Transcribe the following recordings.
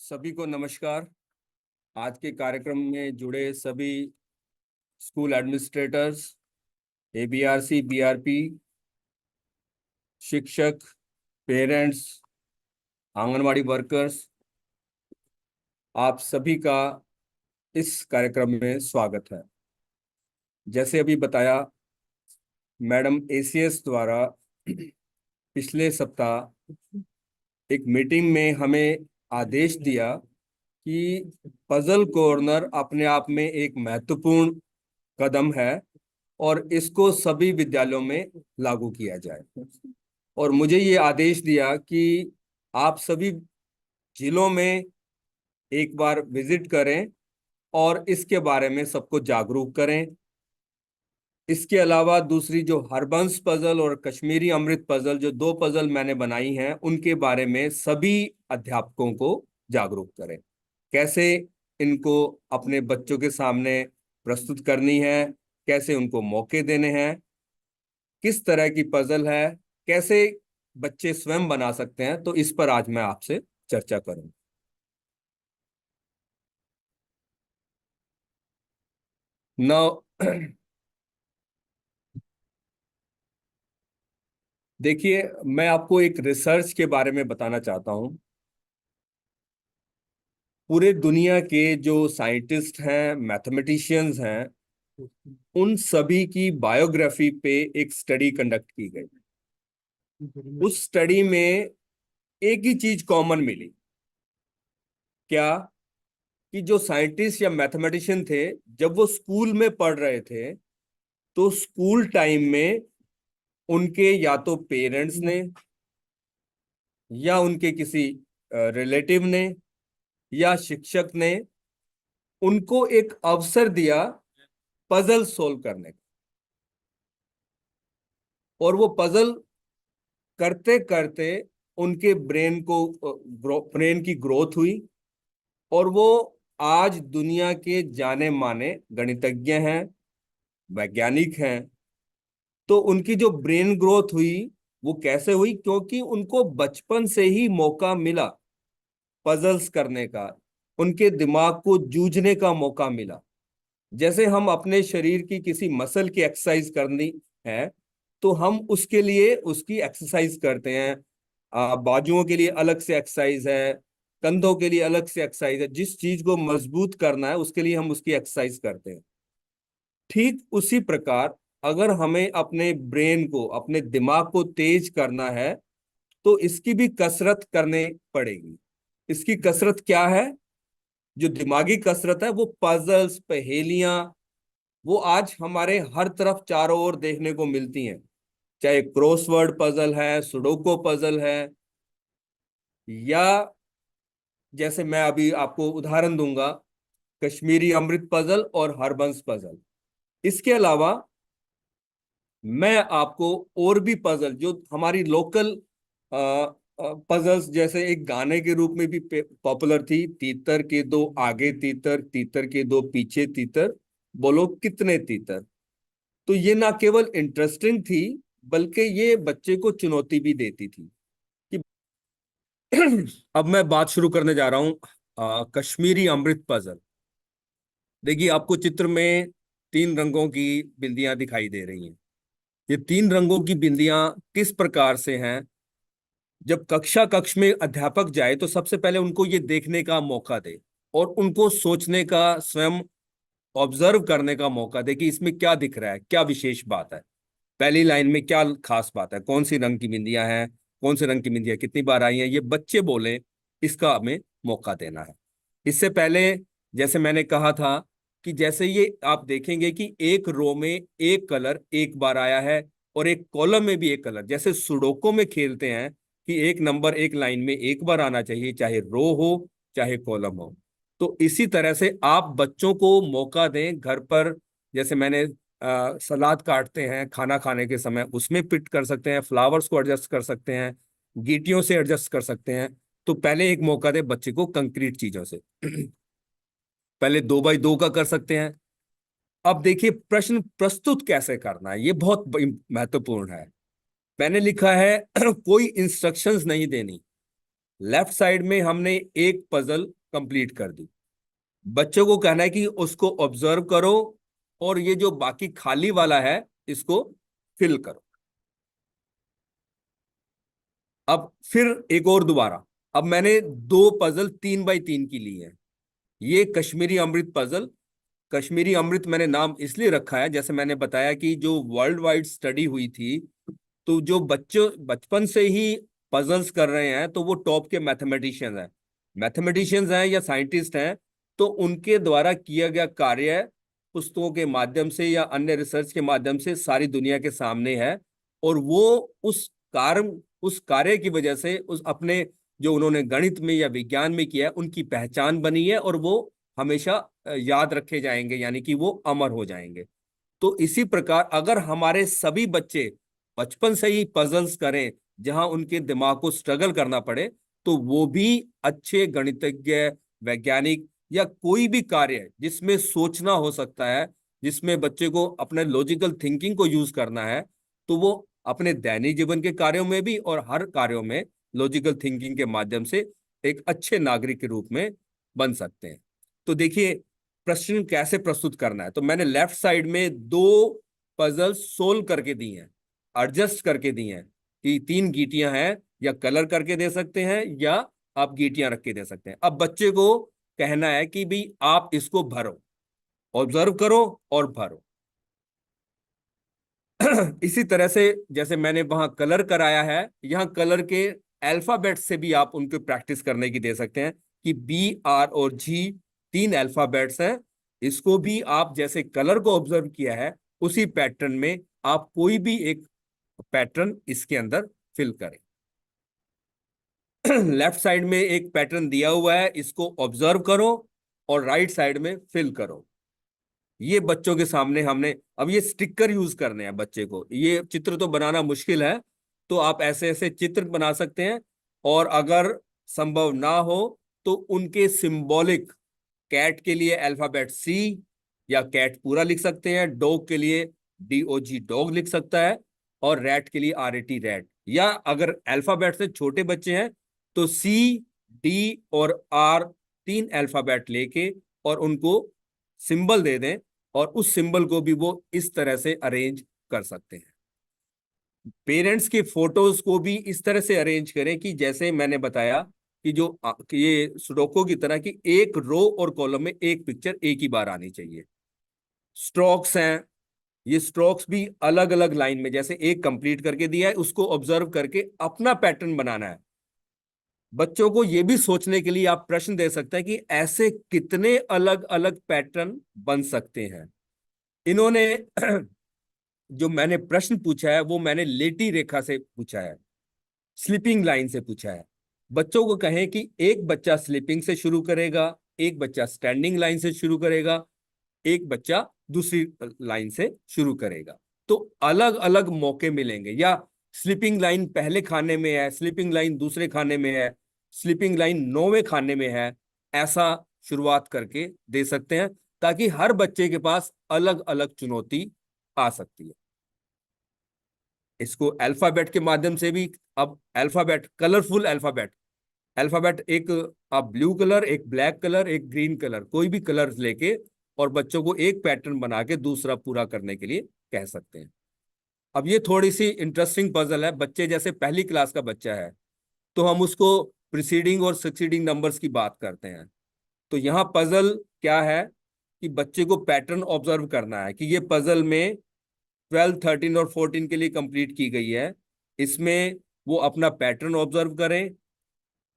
सभी को नमस्कार। आज के कार्यक्रम में जुड़े सभी स्कूल एडमिनिस्ट्रेटर्स, एबीआरसी, बीआरपी, शिक्षक, पेरेंट्स, आंगनवाड़ी वर्कर्स, आप सभी का इस कार्यक्रम में स्वागत है। जैसे अभी बताया मैडम एसीएस द्वारा, पिछले सप्ताह एक मीटिंग में हमें आदेश दिया कि पजल कॉर्नर अपने आप में एक महत्वपूर्ण कदम है और इसको सभी विद्यालयों में लागू किया जाए। और मुझे ये आदेश दिया कि आप सभी जिलों में एक बार विजिट करें और इसके बारे में सबको जागरूक करें। इसके अलावा दूसरी जो हरबंस पजल और कश्मीरी अमृत पजल, जो दो पजल मैंने बनाई हैं, उनके बारे में सभी अध्यापकों को जागरूक करें। कैसे इनको अपने बच्चों के सामने प्रस्तुत करनी है, कैसे उनको मौके देने हैं, किस तरह की पजल है, कैसे बच्चे स्वयं बना सकते हैं, तो इस पर आज मैं आपसे चर्चा करूं। नौ देखिए, मैं आपको एक रिसर्च के बारे में बताना चाहता हूं। पूरे दुनिया के जो साइंटिस्ट हैं, मैथमेटिशियंस हैं, उन सभी की बायोग्राफी पे एक स्टडी कंडक्ट की गई। उस स्टडी में एक ही चीज कॉमन मिली। क्या? कि जो साइंटिस्ट या मैथमेटिशियन थे, जब वो स्कूल में पढ़ रहे थे, तो स्कूल टाइम में उनके या तो पेरेंट्स ने या उनके किसी रिलेटिव ने या शिक्षक ने उनको एक अवसर दिया पजल सोल्व करने का। और वो पजल करते करते उनके ब्रेन की ग्रोथ हुई और वो आज दुनिया के जाने माने गणितज्ञ हैं, वैज्ञानिक हैं। तो उनकी जो ब्रेन ग्रोथ हुई, वो कैसे हुई? क्योंकि उनको बचपन से ही मौका मिला पजल्स करने का, उनके दिमाग को जूझने का मौका मिला। जैसे हम अपने शरीर की किसी मसल की एक्सरसाइज करनी है, तो हम उसके लिए उसकी एक्सरसाइज करते हैं। बाजुओं के लिए अलग से एक्सरसाइज है, कंधों के लिए अलग से एक्सरसाइज है। जिस चीज को मजबूत करना है उसके लिए हम उसकी एक्सरसाइज करते हैं। ठीक उसी प्रकार अगर हमें अपने ब्रेन को, अपने दिमाग को तेज करना है, तो इसकी भी कसरत करनी पड़ेगी। इसकी कसरत क्या है? जो दिमागी कसरत है, वो पजल्स, पहेलियां, वो आज हमारे हर तरफ चारों ओर देखने को मिलती हैं। चाहे क्रॉसवर्ड पजल है, सुडोको पजल है, या जैसे मैं अभी आपको उदाहरण दूंगा, कश्मीरी अमृत पजल और हरबंस पजल। इसके अलावा मैं आपको और भी पजल जो हमारी लोकल पजल्स, जैसे एक गाने के रूप में भी पॉपुलर थी, तीतर के दो आगे तीतर, तीतर के दो पीछे तीतर, बोलो कितने तीतर। तो ये ना केवल इंटरेस्टिंग थी, बल्कि ये बच्चे को चुनौती भी देती थी कि अब मैं बात शुरू करने जा रहा हूं कश्मीरी अमृत पजल। देखिए, आपको चित्र में तीन रंगों की बिंदियां दिखाई दे रही हैं। ये तीन रंगों की बिंदियां किस प्रकार से हैं? जब कक्ष में अध्यापक जाए तो सबसे पहले उनको ये देखने का मौका दे और उनको सोचने का, स्वयं ऑब्जर्व करने का मौका दे कि इसमें क्या दिख रहा है, क्या विशेष बात है, पहली लाइन में क्या खास बात है, कौन सी रंग की बिंदियां हैं, कौन से रंग की बिंदियां कितनी बार आई हैं, ये बच्चे बोले, इसका हमें मौका देना है। इससे पहले जैसे मैंने कहा था कि जैसे ये आप देखेंगे कि एक रो में एक कलर एक बार आया है और एक कॉलम में भी एक कलर, जैसे सुडोको में खेलते हैं कि एक नंबर एक लाइन में एक बार आना चाहिए, चाहे रो हो चाहे कॉलम हो। तो इसी तरह से आप बच्चों को मौका दें घर पर। जैसे मैंने सलाद काटते हैं खाना खाने के समय, उसमें फिट कर सकते हैं, फ्लावर्स को एडजस्ट कर सकते हैं, गीटियों से एडजस्ट कर सकते हैं। तो पहले एक मौका दे बच्चे को कंक्रीट चीजों से। पहले 2x2 का कर सकते हैं। अब देखिए, प्रश्न प्रस्तुत कैसे करना है, ये बहुत महत्वपूर्ण है। मैंने लिखा है कोई इंस्ट्रक्शंस नहीं देनी, लेफ्ट साइड में हमने एक पजल कंप्लीट कर दी। बच्चों को कहना है कि उसको ऑब्जर्व करो और ये जो बाकी खाली वाला है इसको फिल करो। अब फिर एक और दोबारा, अब मैंने दो पजल 3x3 की ली है। ये कश्मीरी अमृत पजल, कश्मीरी अमृत मैंने नाम इसलिए रखा है, जैसे मैंने बताया कि जो वर्ल्ड वाइड स्टडी हुई थी, तो जो बच्चों बचपन से ही पजल्स कर रहे हैं तो वो टॉप के मैथमेटिशियंस हैं या साइंटिस्ट हैं, तो उनके द्वारा किया गया कार्य पुस्तकों के माध्यम से या अन्य रिसर्च के माध्यम से सारी दुनिया के सामने है। और वो उस कार्य की वजह से उस अपने जो उन्होंने गणित में या विज्ञान में किया है उनकी पहचान बनी है, और वो हमेशा याद रखे जाएंगे, यानी कि वो अमर हो जाएंगे। तो इसी प्रकार अगर हमारे सभी बच्चे बचपन से ही पजल्स करें जहां उनके दिमाग को स्ट्रगल करना पड़े, तो वो भी अच्छे गणितज्ञ, वैज्ञानिक या कोई भी कार्य जिसमें सोचना हो सकता है, जिसमें बच्चे को अपने लॉजिकल थिंकिंग को यूज करना है, तो वो अपने दैनिक जीवन के कार्यों में भी और हर कार्यों में लॉजिकल थिंकिंग के माध्यम से एक अच्छे नागरिक के रूप में बन सकते हैं। तो देखिए प्रश्न कैसे प्रस्तुत करना है। तो मैंने लेफ्ट साइड में दो पजल सोल्व करके दी हैं, एडजस्ट करके दी हैं कि 3 गीटियां हैं, या कलर करके दे सकते हैं या आप गीटियां रख के दे सकते हैं। अब बच्चे को कहना है कि भाई आप इसको भरो, ऑब्जर्व करो और भरो। इसी तरह से जैसे मैंने वहां कलर कराया है, यहाँ कलर के अल्फाबेट से भी आप उनको प्रैक्टिस करने की दे सकते हैं कि B, R और G 3 अल्फाबेट्स हैं। इसको भी आप जैसे कलर को ऑब्जर्व किया है उसी पैटर्न में आप कोई भी एक पैटर्न इसके अंदर फिल करें। लेफ्ट साइड में एक पैटर्न दिया हुआ है, इसको ऑब्जर्व करो और राइट साइड में फिल करो। ये बच्चों के सामने हमने अब ये स्टिकर यूज करने हैं। बच्चे को ये चित्र तो बनाना मुश्किल है, तो आप ऐसे ऐसे चित्र बना सकते हैं, और अगर संभव ना हो तो उनके सिंबॉलिक, कैट के लिए अल्फाबेट C या कैट पूरा लिख सकते हैं, डॉग के लिए DOG डॉग लिख सकता है, और रैट के लिए RAT रैट। या अगर अल्फाबेट से छोटे बच्चे हैं तो C, D और R 3 अल्फाबेट लेके और उनको सिंबल दे दें, और उस सिंबल को भी वो इस तरह से अरेंज कर सकते हैं। पेरेंट्स के फोटोज को भी इस तरह से अरेंज करें कि जैसे मैंने बताया कि जो कि ये सुडोको की तरह की एक रो और कॉलम में एक पिक्चर एक ही बार आनी चाहिए। स्ट्रोक्स हैं, ये स्ट्रोक्स भी अलग अलग लाइन में, जैसे एक कंप्लीट करके दिया है उसको ऑब्जर्व करके अपना पैटर्न बनाना है। बच्चों को यह भी सोचने के लिए आप प्रश्न दे सकते हैं कि ऐसे कितने अलग अलग पैटर्न बन सकते हैं। इन्होंने जो मैंने प्रश्न पूछा है वो मैंने लेटी रेखा से पूछा है, स्लीपिंग लाइन से पूछा है। बच्चों को कहें कि एक बच्चा स्लीपिंग से शुरू करेगा, एक बच्चा स्टैंडिंग लाइन से शुरू करेगा, एक बच्चा दूसरी लाइन से शुरू करेगा। तो अलग अलग मौके मिलेंगे, या स्लीपिंग लाइन पहले खाने में है, स्लीपिंग लाइन दूसरे खाने में है, स्लीपिंग लाइन 9वें खाने में है, ऐसा शुरुआत करके दे सकते हैं, ताकि हर बच्चे के पास अलग अलग चुनौती आ सकती है। इसको अल्फाबेट के माध्यम से भी, अब अल्फाबेट, कलरफुल अल्फाबेट, अल्फाबेट एक आप ब्लू कलर, एक ब्लैक कलर, एक ग्रीन कलर, कोई भी कलर लेके और बच्चों को एक पैटर्न बना के दूसरा पूरा करने के लिए कह सकते हैं। अब ये थोड़ी सी इंटरेस्टिंग पजल है। बच्चे जैसे पहली क्लास का बच्चा है तो हम उसको प्रीसीडिंग और सक्सीडिंग नंबर्स की बात करते हैं। तो यहाँ पजल क्या है कि बच्चे को पैटर्न ऑब्जर्व करना है कि ये पजल में 12, 13 और 14 के लिए कंप्लीट की गई है। इसमें वो अपना पैटर्न ऑब्जर्व करें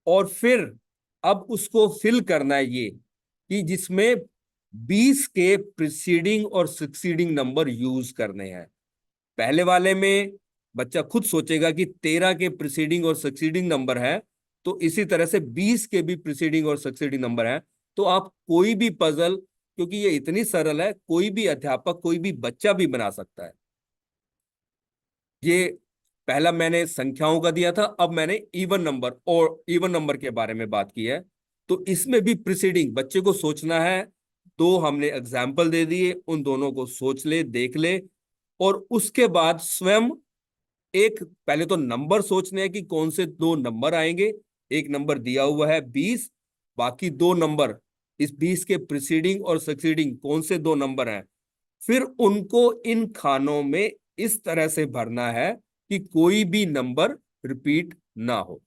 और फिर अब उसको फिल करना है ये कि जिसमें 20 के प्रीसीडिंग और सक्सीडिंग नंबर यूज करने हैं। पहले वाले में बच्चा खुद सोचेगा कि 13 के प्रीसीडिंग और सक्सीडिंग नंबर है, तो इसी तरह से 20 के भी प्रीसीडिंग और सक्सीडिंग नंबर है। तो आप कोई भी पजल, क्योंकि ये इतनी सरल है, कोई भी अध्यापक, कोई भी बच्चा भी बना सकता है। ये पहला मैंने संख्याओं का दिया था, अब मैंने इवन नंबर और इवन नंबर के बारे में बात की है। तो इसमें भी प्रीसीडिंग बच्चे को सोचना है। दो हमने एग्जाम्पल दे दिए, उन दोनों को सोच ले, देख ले, और उसके बाद स्वयं एक पहले तो नंबर सोचने हैं कि कौन से दो नंबर आएंगे, एक नंबर दिया हुआ है 20, बाकी दो नंबर इस 20 के प्रीसीडिंग और सक्सीडिंग कौन से दो नंबर हैं, फिर उनको इन खानों में इस तरह से भरना है कि कोई भी नंबर रिपीट ना हो।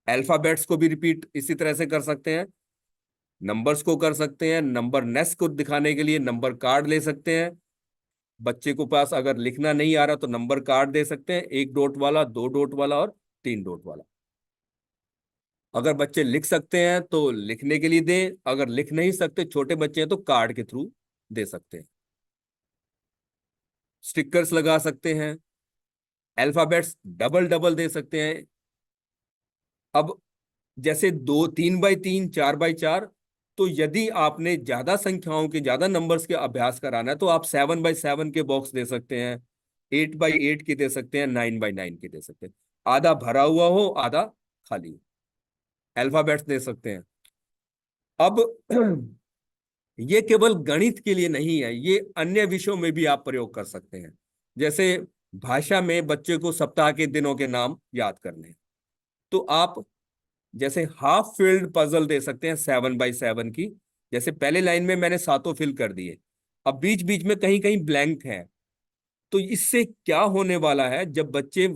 अल्फाबेट्स को भी रिपीट इसी तरह से कर सकते हैं, नंबर्स को कर सकते हैं, नंबर नेस्ट को दिखाने के लिए नंबर कार्ड ले सकते हैं। बच्चे को पास अगर लिखना नहीं आ रहा तो नंबर कार्ड दे सकते हैं, 1 डॉट वाला, 2 डॉट वाला और 3 डॉट वाला। अगर बच्चे लिख सकते हैं तो लिखने के लिए दें, अगर लिख नहीं सकते, छोटे बच्चे हैं, तो कार्ड के थ्रू दे सकते हैं। स्टिकर्स लगा सकते हैं, अल्फाबेट्स डबल डबल दे सकते हैं। अब जैसे 2 3 बाई 3 4 बाई 4, तो यदि आपने ज्यादा संख्याओं के ज्यादा नंबर्स के अभ्यास कराना है तो आप 7 बाई 7 के बॉक्स दे सकते हैं, 8 बाई 8 के दे सकते हैं, 9 बाई 9 के दे सकते हैं। आधा भरा हुआ हो, आधा खाली हो, अल्फाबेट्स दे सकते हैं। अब ये केवल गणित के लिए नहीं है, ये अन्य विषयों में भी आप प्रयोग कर सकते हैं। जैसे भाषा में बच्चे को सप्ताह के दिनों के नाम याद करने हैं, तो आप जैसे हाफ फील्ड पजल दे सकते हैं 7 बाई 7 की। जैसे पहले लाइन में मैंने सातों फिल कर दिए, अब बीच बीच में कहीं कहीं ब्लैंक है। तो इससे क्या होने वाला है, जब बच्चे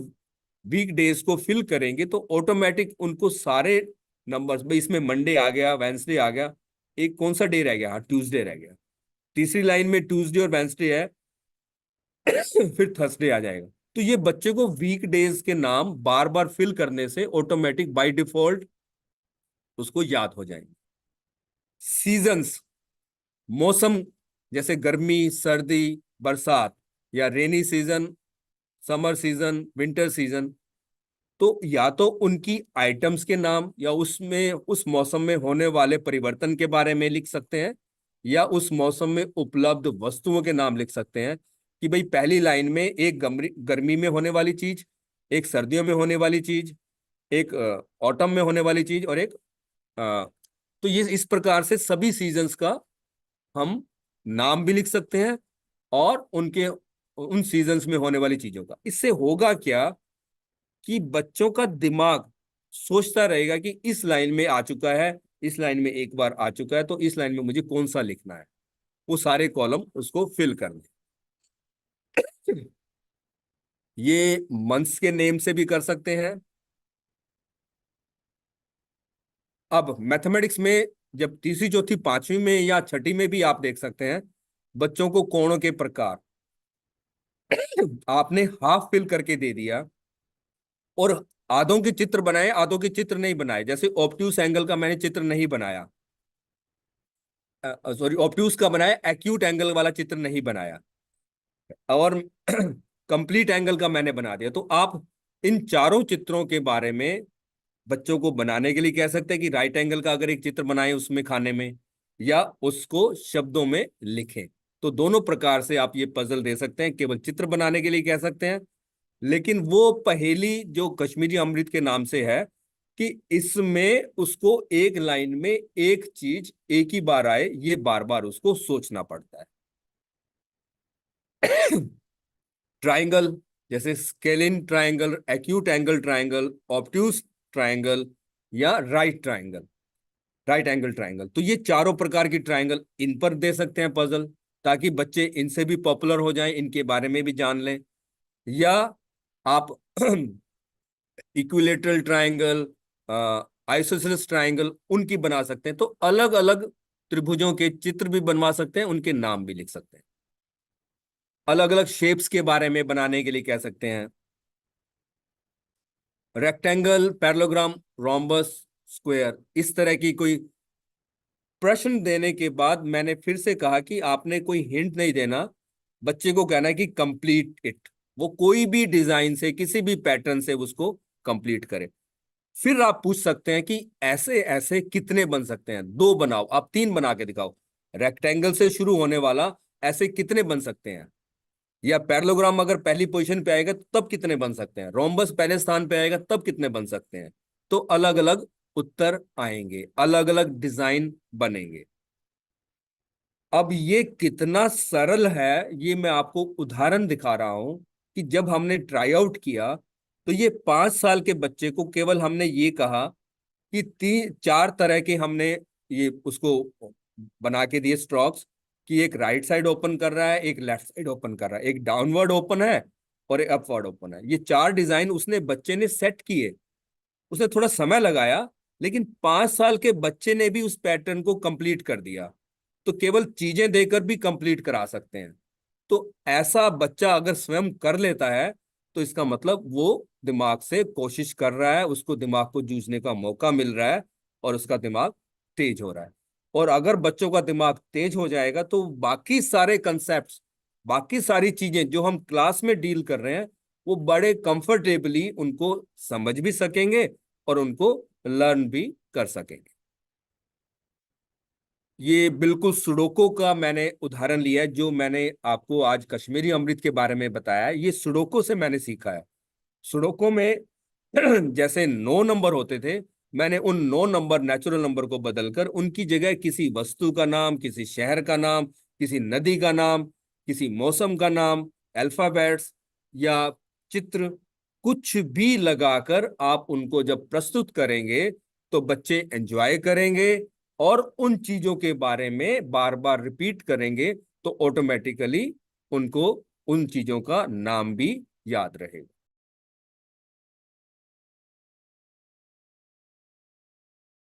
वीक डेज को फिल करेंगे तो ऑटोमेटिक उनको सारे नंबर्स, भाई इसमें मंडे आ गया, वेंसडे आ गया, एक कौन सा डे रह गया, हाँ ट्यूसडे रह गया, तीसरी लाइन में ट्यूसडे और वेंसडे है, फिर थर्सडे आ जाएगा। तो ये बच्चे को वीक डेज के नाम बार बार फिल करने से ऑटोमेटिक बाय डिफॉल्ट उसको याद हो जाएंगे। सीजन्स, मौसम, जैसे गर्मी, सर्दी, बरसात, या rainy season, summer season, winter season, तो या तो उनकी आइटम्स के नाम या उसमें उस मौसम में होने वाले परिवर्तन के बारे में लिख सकते हैं, या उस मौसम में उपलब्ध वस्तुओं के नाम लिख सकते हैं कि भाई पहली लाइन में एक गर्मी में होने वाली चीज, एक सर्दियों में होने वाली चीज, एक ऑटम में होने वाली चीज, और एक तो ये इस प्रकार से सभी सीजन्स का हम नाम भी लिख सकते हैं और उनके उन सीजन्स में होने वाली चीजों का। इससे होगा क्या कि बच्चों का दिमाग सोचता रहेगा कि इस लाइन में आ चुका है, इस लाइन में एक बार आ चुका है, तो इस लाइन में मुझे कौन सा लिखना है, वो सारे कॉलम उसको फिल कर दे। ये मंथ्स के नेम से भी कर सकते हैं। अब मैथमेटिक्स में जब तीसरी चौथी पांचवी में या छठी में भी आप देख सकते हैं बच्चों को कोणों के प्रकार आपने हाफ फिल करके दे दिया और आधों के चित्र बनाए, आधों के चित्र नहीं बनाए। जैसे ऑब्ट्यूस एंगल का मैंने चित्र नहीं बनाया, सॉरी ऑब्ट्यूस का बनाया, एक्यूट एंगल वाला चित्र नहीं बनाया, और कंप्लीट एंगल का मैंने बना दिया। तो आप इन चारों चित्रों के बारे में बच्चों को बनाने के लिए कह सकते हैं कि राइट एंगल का अगर एक चित्र बनाए उसमें खाने में, या उसको शब्दों में लिखें। तो दोनों प्रकार से आप ये पजल दे सकते हैं, केवल चित्र बनाने के लिए कह सकते हैं, लेकिन वो पहेली जो कश्मीरी अमृत के नाम से है कि इसमें उसको एक लाइन में एक चीज एक ही बार आए, ये बार बार उसको सोचना पड़ता है। ट्राइंगल, जैसे scalene triangle, acute angle triangle, obtuse triangle, या राइट एंगल ट्राइंगल, तो ये चारों प्रकार की ट्राइंगल इन पर दे सकते हैं पजल, ताकि बच्चे इनसे भी पॉपुलर हो जाएं, इनके बारे में भी जान लें। या आप इक्विलेटरल ट्राइंगल, आइसोसेलेस ट्राइंगल उनकी बना सकते हैं। तो अलग अलग त्रिभुजों के चित्र भी बनवा सकते हैं, उनके नाम भी लिख सकते हैं। अलग अलग शेप्स के बारे में बनाने के लिए कह सकते हैं, रेक्टेंगल, पैरेललोग्राम, रोम्बस, स्क्वायर, इस तरह की कोई प्रश्न देने के बाद मैंने फिर से कहा कि आपने कोई हिंट नहीं देना, बच्चे को कहना है कि कंप्लीट इट, वो कोई भी डिजाइन से किसी भी पैटर्न से उसको कंप्लीट करे। फिर आप पूछ सकते हैं कि ऐसे ऐसे कितने बन सकते हैं, 2 बनाओ, आप 3 बना के दिखाओ, रेक्टेंगल से शुरू होने वाला ऐसे कितने बन सकते हैं, या पैरेललोग्राम अगर पहली पोजीशन पे आएगा तो तब कितने बन सकते हैं, रोम्बस पहले स्थान पे आएगा तब कितने बन सकते हैं। तो अलग अलग उत्तर आएंगे, अलग अलग डिजाइन बनेंगे। अब ये कितना सरल है ये मैं आपको उदाहरण दिखा रहा हूं कि जब हमने ट्राई आउट किया तो ये 5 साल के बच्चे को केवल हमने ये कहा कि 4 तरह के हमने ये उसको बना के दिए स्ट्रोक्स, कि एक राइट साइड ओपन कर रहा है, एक लेफ्ट साइड ओपन कर रहा है, एक डाउनवर्ड ओपन है और एक अपवर्ड ओपन है। ये 4 डिजाइन उसने बच्चे ने सेट किए। उसने थोड़ा समय लगाया, लेकिन 5 साल के बच्चे ने भी उस पैटर्न को कंप्लीट कर दिया। तो केवल चीजें देकर भी कंप्लीट करा सकते हैं। तो ऐसा बच्चा अगर स्वयं कर लेता है, तो इसका मतलब वो दिमाग से कोशिश कर रहा है, उसको दिमाग को जूझने का मौका मिल रहा है और उसका दिमाग तेज हो रहा है। और अगर बच्चों का दिमाग तेज हो जाएगा, तो बाकी सारे कंसेप्ट्स, बाकी सारी चीजें जो हम क्लास में डील कर रहे हैं, वो बड़े कंफर्टेबली उनको समझ भी सकेंगे और उनको लर्न भी कर सकेंगे। ये बिल्कुल सुडोको का मैंने उदाहरण लिया है। जो मैंने आपको आज कश्मीरी अमृत के बारे में बताया है, ये सुडोको से मैंने सीखा है। सुडोको में जैसे 9 नंबर होते थे, मैंने उन 9 नंबर नेचुरल नंबर को बदलकर उनकी जगह किसी वस्तु का नाम, किसी शहर का नाम, किसी नदी का नाम, किसी मौसम का नाम, अल्फाबेट्स या चित्र, कुछ भी लगाकर आप उनको जब प्रस्तुत करेंगे, तो बच्चे एंजॉय करेंगे और उन चीजों के बारे में बार बार रिपीट करेंगे, तो ऑटोमेटिकली उनको उन चीजों का नाम भी याद रहेगा।